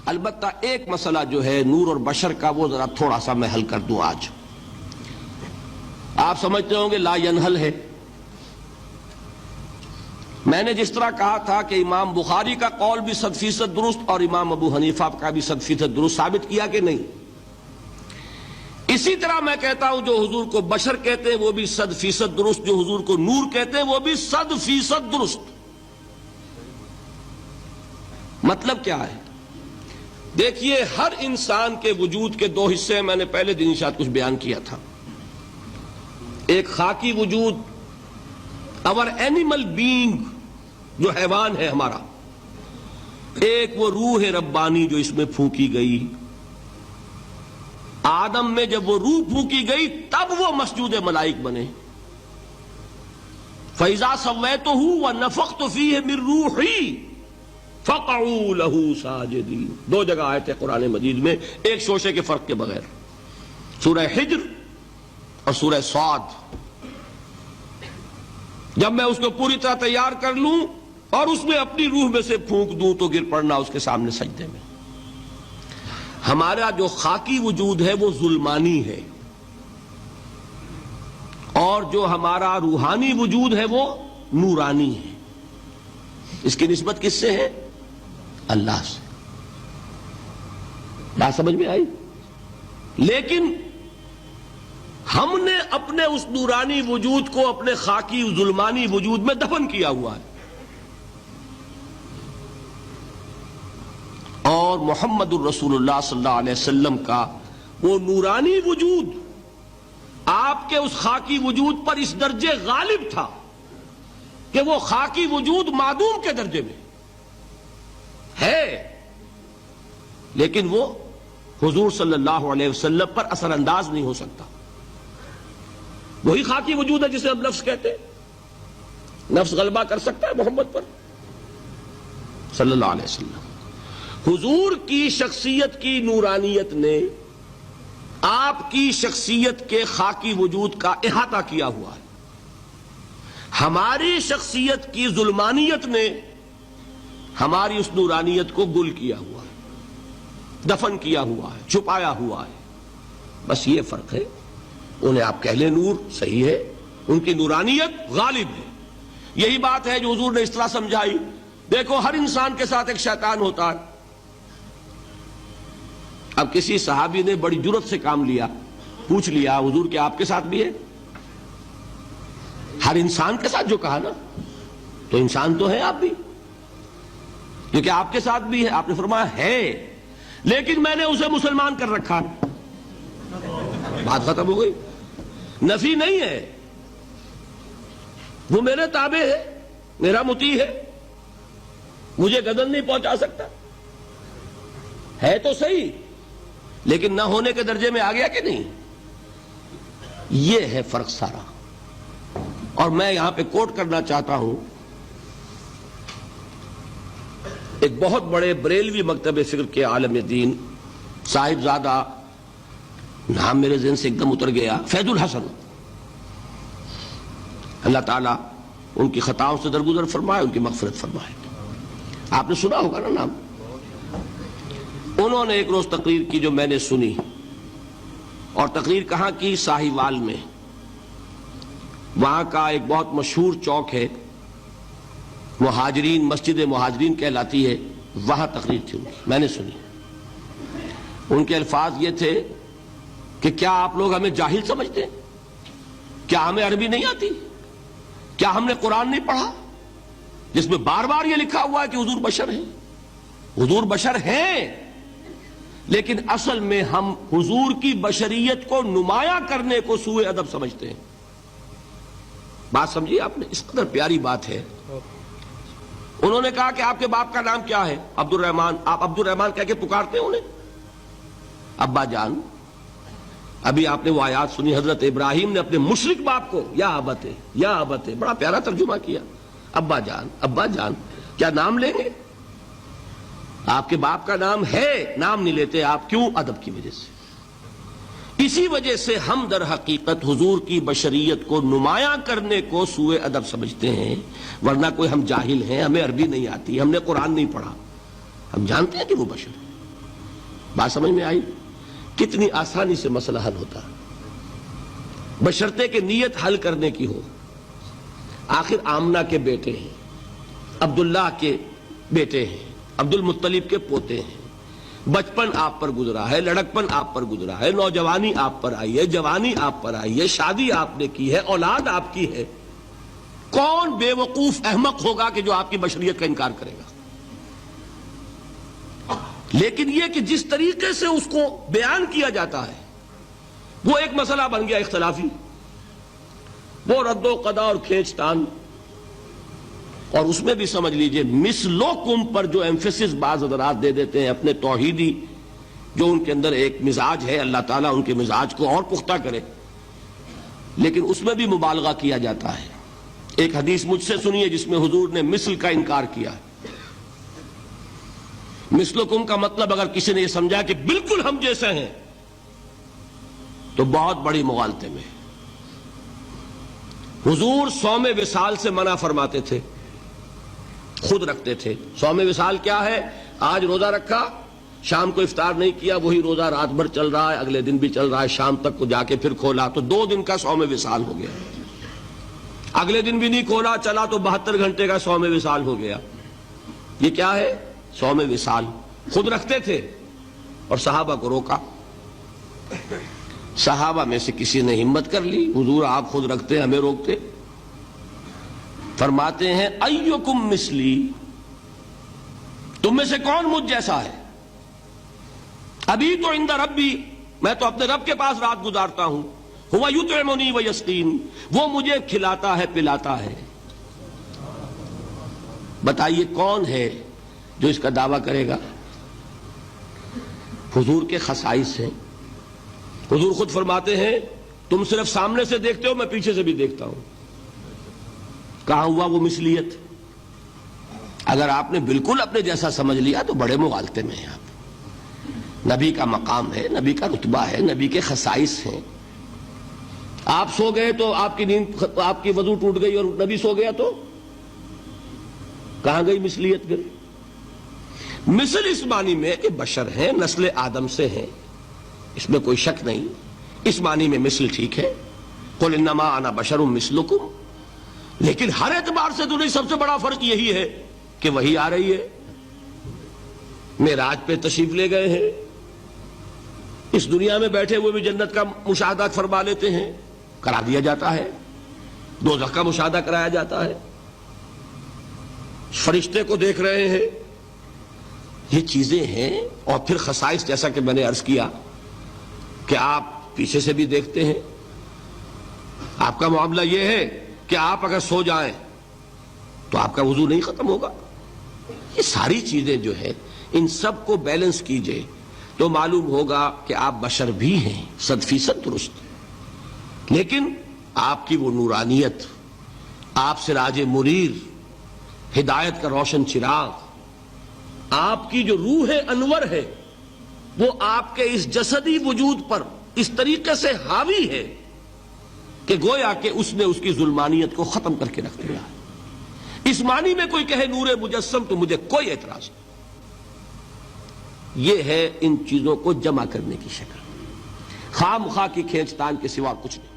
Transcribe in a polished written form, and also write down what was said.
البتہ ایک مسئلہ جو ہے نور اور بشر کا وہ ذرا تھوڑا سا میں حل کر دوں آج. آپ سمجھتے ہوں گے لا ینحل ہے. میں نے جس طرح کہا تھا کہ امام بخاری کا قول بھی 100% درست اور امام ابو حنیفہ کا بھی 100% درست ثابت کیا کہ نہیں، اسی طرح میں کہتا ہوں جو حضور کو بشر کہتے ہیں وہ بھی 100% درست، جو حضور کو نور کہتے ہیں وہ بھی 100% درست. مطلب کیا ہے؟ دیکھیے ہر انسان کے وجود کے دو حصے ہیں، میں نے پہلے دن شاید کچھ بیان کیا تھا. ایک خاکی وجود، اور اینیمل بینگ جو حیوان ہے ہمارا، ایک وہ روح ربانی جو اس میں پھونکی گئی. آدم میں جب وہ روح پھونکی گئی تب وہ مسجود ملائک بنے. فَإِذَا سَوَّيْتُهُ وَنَفَخْتُ فِيهِ مِن رُوحِي فَقَعُوا لَهُ سَاجِدِينَ. دو جگہ آئے تھے قرآن مجید میں ایک شوشے کے فرق کے بغیر، سورہ حجر اور سورہ صاد. جب میں اس کو پوری طرح تیار کر لوں اور اس میں اپنی روح میں سے پھونک دوں تو گر پڑنا اس کے سامنے سجدے میں. ہمارا جو خاکی وجود ہے وہ ظلمانی ہے، اور جو ہمارا روحانی وجود ہے وہ نورانی ہے. اس کی نسبت کس سے ہے؟ اللہ سے. بات سمجھ میں آئی؟ لیکن ہم نے اپنے اس نورانی وجود کو اپنے خاکی ظلمانی وجود میں دفن کیا ہوا ہے، اور محمد الرسول اللہ صلی اللہ علیہ وسلم کا وہ نورانی وجود آپ کے اس خاکی وجود پر اس درجے غالب تھا کہ وہ خاکی وجود معدوم کے درجے میں ہے، لیکن وہ حضور صلی اللہ علیہ وسلم پر اثر انداز نہیں ہو سکتا. وہی خاکی وجود ہے جسے ہم نفس کہتے ہیں. نفس غلبہ کر سکتا ہے محمد پر صلی اللہ علیہ وسلم. حضور کی شخصیت کی نورانیت نے آپ کی شخصیت کے خاکی وجود کا احاطہ کیا ہوا ہے. ہماری شخصیت کی ظلمانیت نے ہماری اس نورانیت کو گل کیا ہوا ہے، دفن کیا ہوا ہے، چھپایا ہوا ہے. بس یہ فرق ہے. انہیں آپ کہہ لیں نور، صحیح ہے، ان کی نورانیت غالب ہے. یہی بات ہے جو حضور نے اس طرح سمجھائی. دیکھو ہر انسان کے ساتھ ایک شیطان ہوتا ہے. اب کسی صحابی نے بڑی جرت سے کام لیا، پوچھ لیا حضور کہ آپ کے ساتھ بھی ہے؟ ہر انسان کے ساتھ جو کہا نا، تو انسان تو ہے آپ بھی، کیونکہ آپ کے ساتھ بھی ہے. آپ نے فرمایا ہے، لیکن میں نے اسے مسلمان کر رکھا. بات ختم ہو گئی. نفی نہیں ہے، وہ میرے تابع ہے، میرا مطیع ہے، مجھے گدن نہیں پہنچا سکتا. ہے تو صحیح، لیکن نہ ہونے کے درجے میں آ گیا کہ نہیں. یہ ہے فرق سارا. اور میں یہاں پہ کوٹ کرنا چاہتا ہوں ایک بہت بڑے بریلوی مکتب فکر کے عالم دین، صاحبزادہ، نام میرے ذہن سے ایک دم اتر گیا، فیض الحسن. اللہ تعالیٰ ان کی خطاؤں سے درگزر فرمائے، ان کی مغفرت فرمائے. آپ نے سنا ہوگا نا نام. انہوں نے ایک روز تقریر کی جو میں نے سنی، اور تقریر کہاں کی؟ ساہیوال میں. وہاں کا ایک بہت مشہور چوک ہے، مہاجرین، مسجد مہاجرین کہلاتی ہے، وہاں تقریر تھی ان کی، میں نے سنی. ان کے الفاظ یہ تھے کہ کیا آپ لوگ ہمیں جاہل سمجھتے ہیں؟ کیا ہمیں عربی نہیں آتی؟ کیا ہم نے قرآن نہیں پڑھا جس میں بار بار یہ لکھا ہوا ہے کہ حضور بشر ہیں؟ حضور بشر ہیں، لیکن اصل میں ہم حضور کی بشریت کو نمایاں کرنے کو سوء ادب سمجھتے ہیں. بات سمجھیے آپ نے، اس قدر پیاری بات ہے. انہوں نے کہا کہ آپ کے باپ کا نام کیا ہے؟ عبد الرحمن. آپ عبد الرحمن کہہ کے پکارتے ہیں انہیں؟ ابا جان. ابھی آپ نے وہ آیات سنی، حضرت ابراہیم نے اپنے مشرک باپ کو یا ابت ہے، یا ابت ہے، بڑا پیارا ترجمہ کیا. ابا جان، ابا جان. کیا نام لیں گے؟ آپ کے باپ کا نام ہے، نام نہیں لیتے آپ. کیوں؟ ادب کی وجہ سے. اسی وجہ سے ہم در حقیقت حضور کی بشریت کو نمایاں کرنے کو سوء ادب سمجھتے ہیں، ورنہ کوئی ہم جاہل ہیں، ہمیں عربی نہیں آتی، ہم نے قرآن نہیں پڑھا، ہم جانتے ہیں کہ وہ بشر ہے. بات سمجھ میں آئی؟ کتنی آسانی سے مسئلہ حل ہوتا ہے بشرطے کہ نیت حل کرنے کی ہو۔ آخر آمنہ کے بیٹے ہیں، عبداللہ کے بیٹے ہیں، عبد المطلب کے پوتے ہیں، بچپن آپ پر گزرا ہے، لڑکپن آپ پر گزرا ہے، نوجوانی آپ پر آئی ہے، جوانی آپ پر آئی ہے، شادی آپ نے کی ہے، اولاد آپ کی ہے۔ کون بے وقوف احمق ہوگا کہ جو آپ کی بشریت کا انکار کرے گا؟ لیکن یہ کہ جس طریقے سے اس کو بیان کیا جاتا ہے وہ ایک مسئلہ بن گیا اختلافی، وہ رد و قضا اور کھینچ تان۔ اور اس میں بھی سمجھ لیجئے مثلکم پر جو ایمفیسس بعض حضرات دے دیتے ہیں اپنے توحیدی جو ان کے اندر ایک مزاج ہے، اللہ تعالیٰ ان کے مزاج کو اور پختہ کرے، لیکن اس میں بھی مبالغہ کیا جاتا ہے۔ ایک حدیث مجھ سے سنیے جس میں حضور نے مثل کا انکار کیا ہے۔ مثلکم کا مطلب اگر کسی نے یہ سمجھا کہ بالکل ہم جیسے ہیں تو بہت بڑی مغالطے میں۔ حضور صوم وصال سے منع فرماتے تھے، خود رکھتے تھے۔ صوم وصال کیا ہے؟ آج روزہ رکھا، شام کو افطار نہیں کیا، وہی روزہ رات بھر چل رہا ہے، اگلے دن بھی چل رہا ہے، شام تک کو جا کے پھر کھولا تو 2 دن کا صوم وصال ہو گیا۔ اگلے دن بھی نہیں کھولا، چلا تو 72 گھنٹے کا صوم وصال ہو گیا۔ یہ کیا ہے؟ صوم وصال۔ خود رکھتے تھے اور صحابہ کو روکا۔ صحابہ میں سے کسی نے ہمت کر لی، حضور آپ خود رکھتے ہمیں روکتے۔ فرماتے ہیں ایکم مثلی، تم میں سے کون مجھ جیسا ہے؟ ابھی تو عند ربی، میں تو اپنے رب کے پاس رات گزارتا ہوں، ہوا یطعمنی ویسقین، وہ مجھے کھلاتا ہے پلاتا ہے۔ بتائیے کون ہے جو اس کا دعویٰ کرے گا؟ حضور کے خصائص ہیں۔ حضور خود فرماتے ہیں تم صرف سامنے سے دیکھتے ہو، میں پیچھے سے بھی دیکھتا ہوں۔ کہاں ہوا وہ مثلیت؟ اگر آپ نے بالکل اپنے جیسا سمجھ لیا تو بڑے مغالطے میں ہیں آپ۔ نبی کا مقام ہے، نبی کا رتبہ ہے، نبی کے خصائص ہیں۔ آپ سو گئے تو آپ کی نیند، آپ کی وضو ٹوٹ گئی اور نبی سو گیا تو کہاں گئی مثلیت پھر؟ مثل اس معنی میں کہ بشر ہیں، نسل آدم سے ہیں، اس میں کوئی شک نہیں، اس معنی میں مثل ٹھیک ہے، قل انما انا بشر مثلکم۔ لیکن ہر اعتبار سے تو نہیں، سب سے بڑا فرق یہی ہے کہ وہی آ رہی ہے، معراج پہ تشریف لے گئے ہیں، اس دنیا میں بیٹھے ہوئے بھی جنت کا مشاہدہ فرما لیتے ہیں، کرا دیا جاتا ہے، دوزخ کا مشاہدہ کرایا جاتا ہے، فرشتے کو دیکھ رہے ہیں، یہ چیزیں ہیں۔ اور پھر خصائص جیسا کہ میں نے عرض کیا کہ آپ پیچھے سے بھی دیکھتے ہیں۔ آپ کا معاملہ یہ ہے کہ آپ اگر سو جائیں تو آپ کا وضو نہیں ختم ہوگا۔ یہ ساری چیزیں جو ہے ان سب کو بیلنس کیجئے تو معلوم ہوگا کہ آپ بشر بھی ہیں، 100% درست، لیکن آپ کی وہ نورانیت، آپ سراج منیر، ہدایت کا روشن چراغ، آپ کی جو روح انور ہے وہ آپ کے اس جسدی وجود پر اس طریقے سے حاوی ہے کہ گویا کہ اس نے اس کی ظلمانیت کو ختم کر کے رکھ دیا ہے۔ اس معنی میں کوئی کہے نور مجسم تو مجھے کوئی اعتراض نہیں۔ یہ ہے ان چیزوں کو جمع کرنے کی شکل، خواہ مخواہ کی کھینچ تان کے سوا کچھ نہیں۔